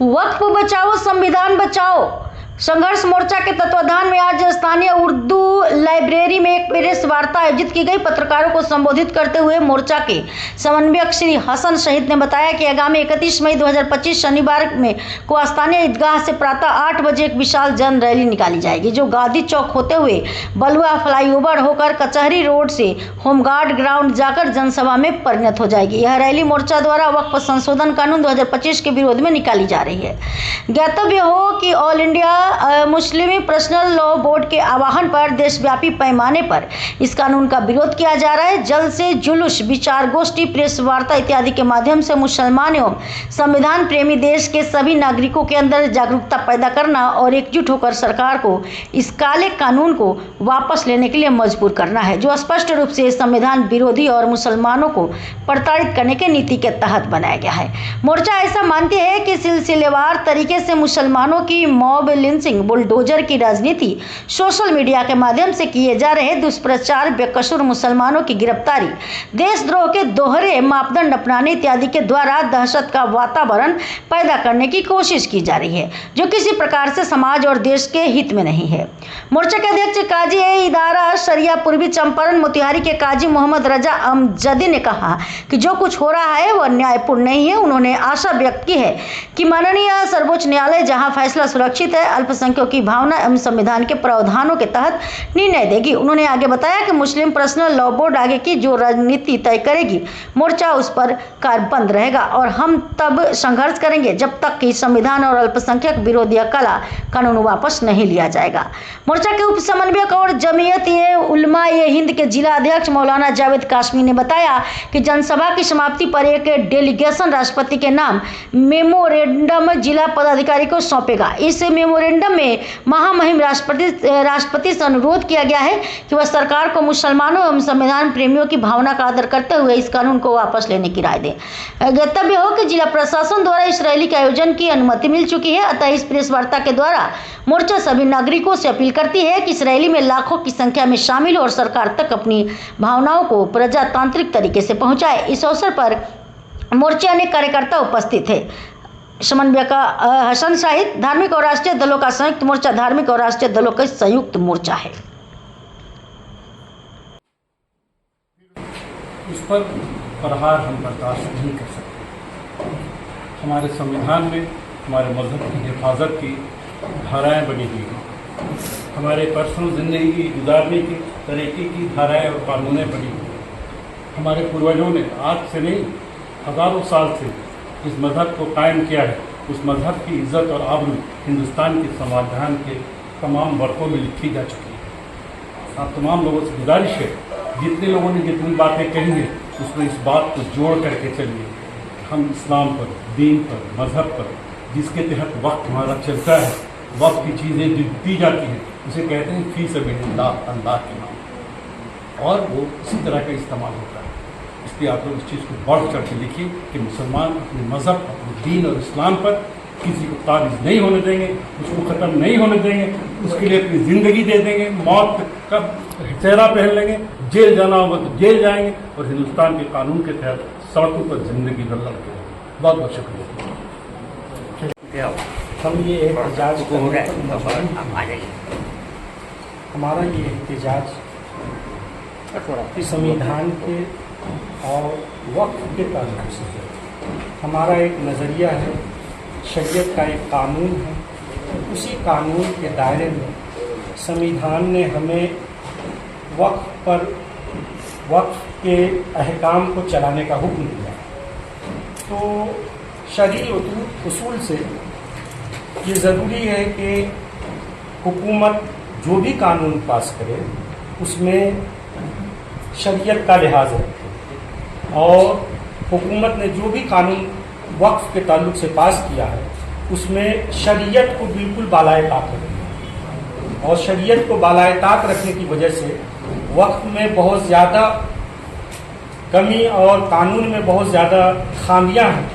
वक्फ बचाओ संविधान बचाओ संघर्ष मोर्चा के तत्वाधान में आज स्थानीय उर्दू लाइब्रेरी में एक प्रेस वार्ता आयोजित की गई। पत्रकारों को संबोधित करते हुए मोर्चा के समन्वयक श्री हसन शहीद ने बताया कि आगामी 31 मई 2025 शनिवार को स्थानीय ईदगाह से प्रातः 8 बजे एक विशाल जन रैली निकाली जाएगी, जो गांधी चौक होते हुए बलुआ फ्लाईओवर होकर कचहरी रोड से होमगार्ड ग्राउंड जाकर जनसभा में परिणत हो जाएगी। यह रैली मोर्चा द्वारा वक्फ संशोधन कानून 2025 के विरोध में निकाली जा रही है। ज्ञातव्य हो कि all India Muslim personal law board के आह्वान पर देशव्यापी पैमाने पर इस कानून का विरोध किया जा रहा है। जल्द से जुलूस, विचार गोष्ठी, प्रेस वार्ता इत्यादि के माध्यम से मुसलमान एवं संविधान प्रेमी देश के सभी नागरिकों के अंदर जागरूकता पैदा करना और एकजुट होकर सरकार को इस काले कानून को वापस लेने के लिए मजबूर करना है, जो स्पष्ट रूप से संविधान विरोधी और मुसलमानों को प्रताड़ित करने के नीति के तहत बनाया गया है। मोर्चा ऐसा मानती है कि सिलसिलेवार तरीके से मुसलमानों की मॉब लिंचिंग, बुलडोजर की राजनीति, सोशल मीडिया के माध्यम से किए जा रहे दुष्प्रचार, बेकसूर मुसलमानों की गिरफ्तारी, देशद्रोह के दोहरे मापदंड अपनाने इत्यादि के द्वारा दहशत का वातावरण पैदा करने की कोशिश की जा रही है, जो किसी प्रकार से समाज और देश के हित में नहीं है। मोर्चा के अध्यक्ष काजी इदारा शरिया पूर्वी चंपारण मोतिहारी के काजी मोहम्मद रजा अमजदी ने कहा कि जो कुछ हो रहा है वह न्यायपूर्ण नहीं है। उन्होंने आशा व्यक्त की है कि माननीय सर्वोच्च न्यायालय जहां फैसला सुरक्षित है, अल्पसंख्यकों की भावना एवं संविधान के प्रावधानों के तहत निर्णय देगी। उन्होंने आगे बताया कि मुस्लिम पर्सनल लॉ बोर्ड आगे की जो रणनीति तय करेगी, मोर्चा उस पर कारबंद रहेगा और हम तब संघर्ष करेंगे जब तक कि संविधान और अल्पसंख्यक विरोधी काला कानून वापस नहीं लिया जाएगा। मोर्चा के उप समन्वयक और जमीयत उलमा हिंद के जिला अध्यक्ष मौलाना जावेद कासमी ने बताया कि जनसभा की समाप्ति पर एक डेलीगेशन राष्ट्रपति के नाम मेमोरेंडम जिला पदाधिकारी को सौंपेगा। इस मेमोरेंडम में महामहिम राष्ट्रपति से अनुरोध किया गया है कि वह सरकार को मुसलमानों एवं संविधान प्रेमियों की भावना का आदर करते हुए इस कानून को वापस लेने की राय दें। ज्ञातव्य हो कि जिला प्रशासन द्वारा इस रैली के आयोजन की अनुमति मिल चुकी है, अतः इस प्रेस वार्ता के द्वारा मोर्चा सभी नागरिकों से अपील करती है कि इस रैली में लाखों की संख्या में शामिल हो और सरकार तक अपनी भावनाओं को प्रजातांत्रिक तरीके से पहुंचाए। इस अवसर पर मोर्चे अनेक कार्यकर्ता उपस्थित थे। समन्वयक हसन शाहिद, धार्मिक और राष्ट्रीय दलों का संयुक्त मोर्चा धार्मिक और राष्ट्रीय दलों का संयुक्त मोर्चा है। इस पर प्रहार हम बर्दाश्त नहीं कर सकते। हमारे संविधान में हमारे मजहब की हिफाजत की धाराएं बनी हुई हैं, हमारे पर्सनल ज़िंदगी गुजारने की तरीके की धाराएं और कानूनें बनी हुई हैं। हमारे पूर्वजों ने आज से नहीं हज़ारों साल से इस मज़हब को कायम किया है। उस मज़हब की इज़्ज़त और आबरू हिंदुस्तान के संविधान के तमाम वर्गों में लिखी जा चुकी है। आप तमाम लोगों से गुजारिश है, जितने लोगों ने जितनी बातें कही हैं उसमें इस बात को जोड़ करके चलिए। हम इस्लाम पर, दीन पर, मज़हब पर, जिसके तहत वक्त हमारा चलता है, वक्त की चीज़ें जो दी जाती हैं उसे कहते हैं फी सबीलिल्लाह, अल्लाह के नाम, और वो इसी तरह का इस्तेमाल होता है। इसलिए आप लोग इस चीज़ को बढ़ चढ़ के लिखिए कि मुसलमान अपने मज़हब, अपने दीन और इस्लाम पर किसी को ताबिज़ नहीं होने देंगे, उसको ख़त्म नहीं होने देंगे, उसके लिए अपनी ज़िंदगी दे देंगे, मौत का चेहरा पहन लेंगे, जेल जाना होगा तो जेल जाएंगे और हिंदुस्तान के कानून के तहत सड़कों पर ज़िंदगी लड़के। बहुत बहुत शुक्रिया। हम ये एहतजाज हमारा ये एहतजाज संविधान के और वक्फ के ताल्लुक से है। हमारा एक नज़रिया है, शरीयत का एक कानून है, उसी कानून के दायरे में संविधान ने हमें वक्फ के अहकाम को चलाने का हुक्म दिया। तो शरई उसूल से ये ज़रूरी है कि हुकूमत जो भी कानून पास करे उसमें शरीयत का लिहाज रखे, और हुकूमत ने जो भी कानून वक्फ के ताल्लुक से पास किया है उसमें शरीयत को बिल्कुल बालाए ताक रखे। और शरीयत को बालाए ताक रखने की वजह से वक्फ में बहुत ज़्यादा कमी और कानून में बहुत ज़्यादा खामियां हैं,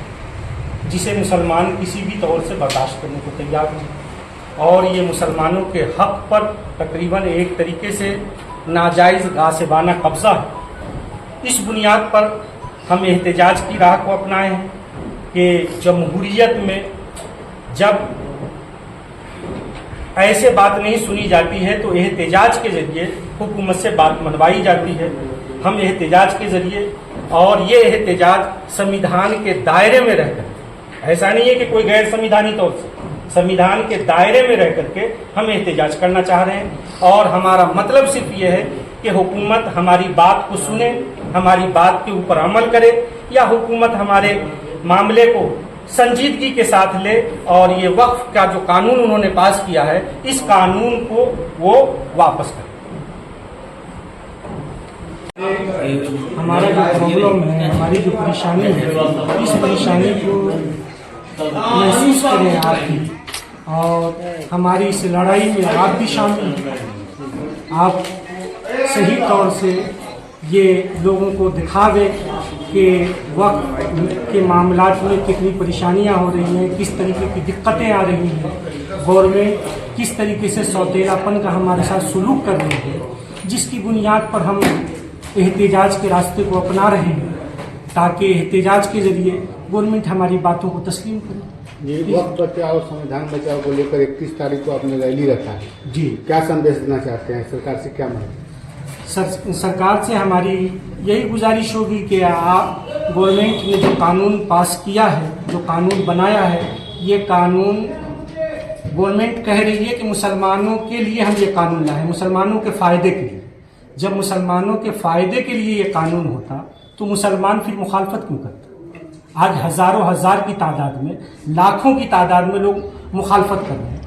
जिसे मुसलमान किसी भी तौर से बर्दाश्त करने को तैयार नहीं। और ये मुसलमानों के हक़ पर तकरीबन एक तरीके से नाजायज़ गासिबाना कब्ज़ा है। इस बुनियाद पर हम एहतजाज की राह को अपनाए हैं कि जमहूरियत में जब ऐसे बात नहीं सुनी जाती है तो एहतिजाज के जरिए हुकूमत से बात मनवाई जाती है। हम एहतिजाज के जरिए, और ये एहतिजाज संविधान के दायरे में रहकर, ऐसा नहीं है कि कोई गैर संविधानी तौर से, संविधान के दायरे में रह करके हम एहतिजाज करना चाह रहे हैं। और हमारा मतलब सिर्फ ये है कि हुकूमत हमारी बात को सुने, हमारी बात के ऊपर अमल करे, या हुकूमत हमारे मामले को संजीदगी के साथ ले और ये वक्फ का जो कानून उन्होंने पास किया है, इस कानून को वो वापस करे। हमारा जो प्रॉब्लम है, हमारी जो परेशानी है, इस परेशानी को महसूस करें आप भी, और हमारी इस लड़ाई में आप भी शामिल हैं। आप सही तौर से ये लोगों को दिखा दें कि वक्त के मामलात में कितनी परेशानियां हो रही हैं, किस तरीके की दिक्कतें आ रही हैं, गवर्नमेंट किस तरीके से सौतेलापन का हमारे साथ सुलूक कर रही है, जिसकी बुनियाद पर हम एहतिजाज के रास्ते को अपना रहे हैं, ताकि एहतिजाज के जरिए गवर्नमेंट हमारी बातों को तस्लीम करे। जी, वक्त बचाओ संविधान बचाओ को लेकर 31 तारीख को आपने रैली रखा है जी, क्या संदेश देना चाहते हैं? सरकार से क्या मांग? सरकार से हमारी यही गुजारिश होगी कि आप गवर्नमेंट ने जो कानून पास किया है, जो कानून बनाया है, ये कानून गवर्नमेंट कह रही है कि मुसलमानों के लिए हम ये कानून लाए, मुसलमानों के फ़ायदे के लिए। जब मुसलमानों के फ़ायदे के लिए ये कानून होता तो मुसलमान फिर मुखालफत क्यों करता? आज हज़ारों हज़ार की तादाद में, लाखों की तादाद में लोग मुखालफत कर रहे हैं।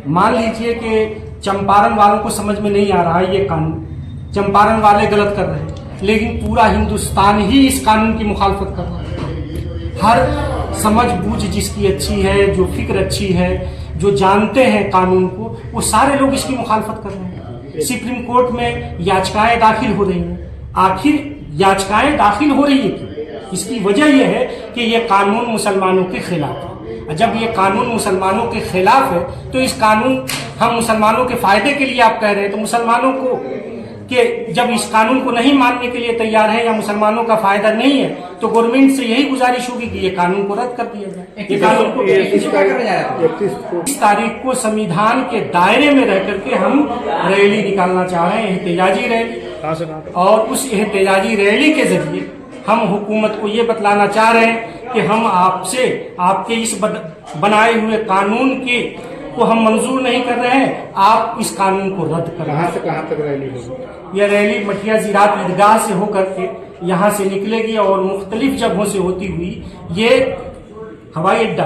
मान लीजिए कि चंपारण वालों को समझ में नहीं आ रहा है ये कानून, चंपारण वाले गलत कर रहे हैं, लेकिन पूरा हिंदुस्तान ही इस कानून की मुखालफत कर रहा है। हर समझ बूझ जिसकी अच्छी है, जो फिक्र अच्छी है, जो जानते हैं कानून को, वो सारे लोग इसकी मुखालफत कर रहे हैं। सुप्रीम कोर्ट में याचिकाएं दाखिल हो रही हैं। आखिर याचिकाएं दाखिल हो रही है क्यों? इसकी वजह यह है कि यह कानून मुसलमानों के खिलाफ है। जब ये कानून मुसलमानों के खिलाफ है तो इस कानून, हम मुसलमानों के फायदे के लिए आप कह रहे हैं, तो मुसलमानों को कि जब इस कानून को नहीं मानने के लिए तैयार है या मुसलमानों का फायदा नहीं है, तो गवर्नमेंट से यही गुजारिश होगी कि ये कानून को रद्द कर दिया जाए। ये कानून को 31 तारीख को संविधान के दायरे में रह करके हम रैली निकालना चाह रहे हैं, एहतिजाजी रैली। और उस एहतिजाजी रैली के जरिए हम हुकूमत को ये बतलाना चाह रहे हैं कि हम आपसे, आपके इस बनाए हुए कानून को हम मंजूर नहीं कर रहे हैं, आप इस कानून को रद्द करें। कहाँ से कहाँ तक रैली होगी? यह रैली मठिया ज़ीरात ईदगाह से होकर के यहाँ से निकलेगी और मुख्तलिफ जगहों से होती हुई ये हवाई अड्डा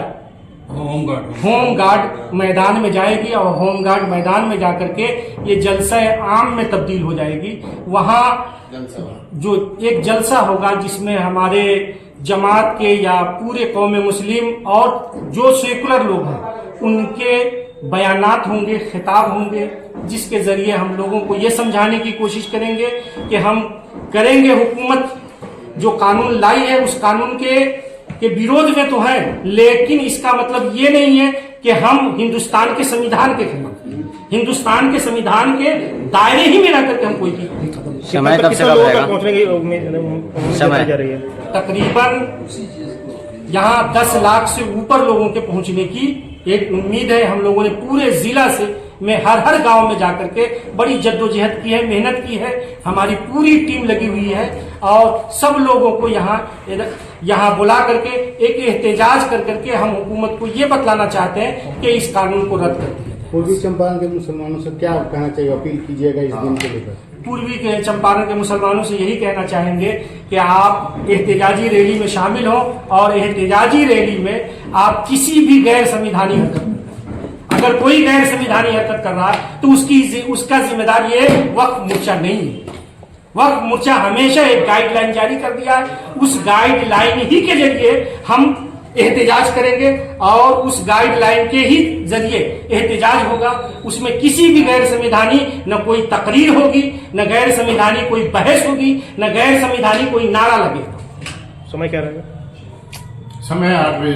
होम गार्ड मैदान में जाएगी, और होम गार्ड मैदान में जाकर के ये जलसा आम में तब्दील हो जाएगी। वहाँ जो एक जलसा होगा जिसमें हमारे जमात के या पूरे कौम मुस्लिम और जो सेकुलर लोग हैं उनके बयानात होंगे, खिताब होंगे, जिसके जरिए हम लोगों को ये समझाने की कोशिश करेंगे कि हम करेंगे, हुकूमत जो कानून लाई है उस कानून के विरोध में तो है, लेकिन इसका मतलब ये नहीं है कि हम हिंदुस्तान के संविधान के खिलाफ, हिंदुस्तान के संविधान के दायरे ही में रह करके हम कोई भी कदम। समय कब से कब रहेगा? तकरीबन यहाँ 10 लाख से ऊपर लोगों के पहुंचने की एक उम्मीद है। हम लोगों ने पूरे जिला से में हर गांव में जाकर के बड़ी जद्दोजहद की है, मेहनत की है, हमारी पूरी टीम लगी हुई है और सब लोगों को यहाँ बुला करके एक एहतिजाज कर करके हम हुकूमत को ये बतलाना चाहते हैं कि इस कानून को रद्द कर दिया। पूर्वी चंपारण के मुसलमानों से क्या कहना चाहिए, अपील कीजिएगा इस दिन को लेकर? पूर्वी के चंपारण के मुसलमानों से यही कहना चाहेंगे कि आप एहतिजाजी रैली में शामिल हो और एहतिजाजी रैली में आप किसी भी गैर संविधानी हरकत, अगर कोई गैर संविधानी हरकत कर रहा है तो उसका जिम्मेदार ये वक्फ मोर्चा नहीं है। वक्फ मोर्चा हमेशा एक गाइडलाइन जारी कर दिया है, उस गाइडलाइन ही के जरिए हम एहतिजाज करेंगे और उस गाइडलाइन के ही जरिए एहतिजाज होगा। उसमें किसी भी गैर संविधानी न कोई तकरीर होगी, न गैर संविधानी कोई बहस होगी, न गैर संविधानी कोई नारा लगेगा। समय क्या रहेगा? समय 8 बजे।